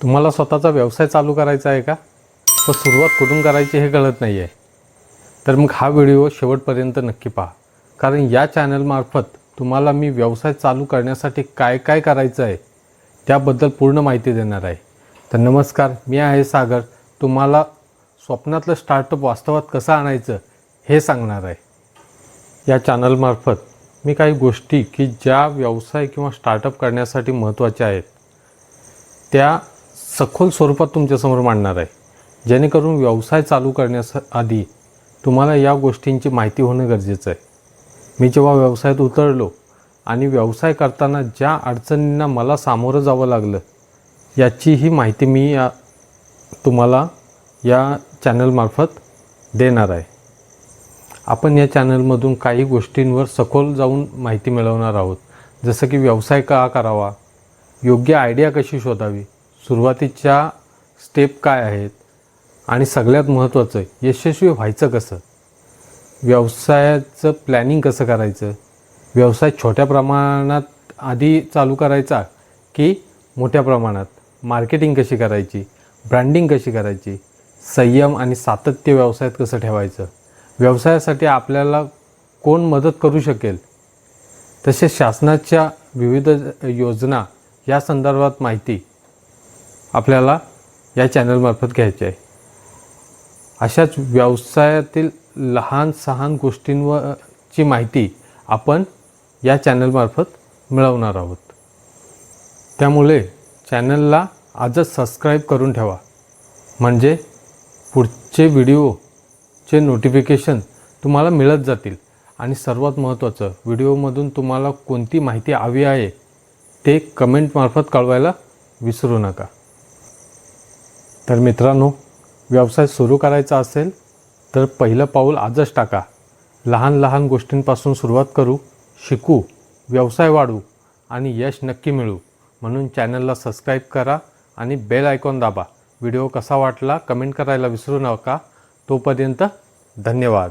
तुम्हाला स्वतःचा व्यवसाय चालू करायचा आहे का? तर सुरुवात कुठून करायची हे कळत नाही आहे. तर मग हा व्हिडिओ शेवटपर्यंत नक्की पहा, कारण या चॅनलमार्फत तुम्हाला मी व्यवसाय चालू करण्यासाठी काय काय करायचं आहे त्याबद्दल पूर्ण माहिती देणार आहे. तर नमस्कार, मी आहे सागर. तुम्हाला स्वप्नातलं स्टार्टअप वास्तवात कसं आणायचं हे सांगणार आहे. या चॅनलमार्फत मी काही गोष्टी की ज्या व्यवसाय किंवा स्टार्टअप करण्यासाठी महत्त्वाच्या आहेत त्या सखोल स्वरूपात तुमच्यासमोर मांडणार आहे, जेणेकरून व्यवसाय चालू करण्याआधी तुम्हाला या गोष्टींची माहिती होणं गरजेचं आहे. मी जेव्हा व्यवसायात उतरलो आणि व्यवसाय करताना ज्या अडचणींना मला सामोरं जावं लागलं याचीही माहिती मी तुम्हाला या चॅनलमार्फत देणार आहे. आपण या चॅनलमधून काही गोष्टींवर सखोल जाऊन माहिती मिळवणार आहोत, जसं की व्यवसाय का करावा, योग्य आयडिया कशी शोधावी, सुरुवातीच्या स्टेप काय आहेत आणि सगळ्यात महत्त्वाचं यशस्वी व्हायचं कसं, व्यवसायाचं प्लॅनिंग कसं करायचं, व्यवसाय छोट्या प्रमाणात आधी चालू करायचा की मोठ्या प्रमाणात, मार्केटिंग कशी करायची, ब्रँडिंग कशी करायची, संयम आणि सातत्य व्यवसायात कसं ठेवायचं, व्यवसायासाठी आपल्याला कोण मदत करू शकेल, तसेच शासनाच्या विविध योजना या संदर्भात माहिती आपल्याला या चॅनलमार्फत घ्यायची आहे. अशाच व्यवसायातील लहान सहान गोष्टींवरची माहिती आपण या चॅनलमार्फत मिळवणार आहोत. त्यामुळे चॅनलला आजच सबस्क्राईब करून ठेवा, म्हणजे पुढचे व्हिडिओचे नोटिफिकेशन तुम्हाला मिळत जातील. आणि सर्वात महत्त्वाचं, व्हिडिओमधून तुम्हाला कोणती माहिती हवी आहे ते कमेंटमार्फत कळवायला विसरू नका. तर मित्रांनो, व्यवसाय सुरू करायचा असेल तर पहिलं पाऊल आजच टाका. लहान लहान गोष्टींपासून सुरुवात करू, शिकू, व्यवसाय वाढवू आणि यश नक्की मिळू. म्हणून चॅनलला सबस्क्राईब करा आणि बेल आयकॉन दाबा. व्हिडिओ कसा वाटला कमेंट करायला विसरू नका. तोपर्यंत धन्यवाद.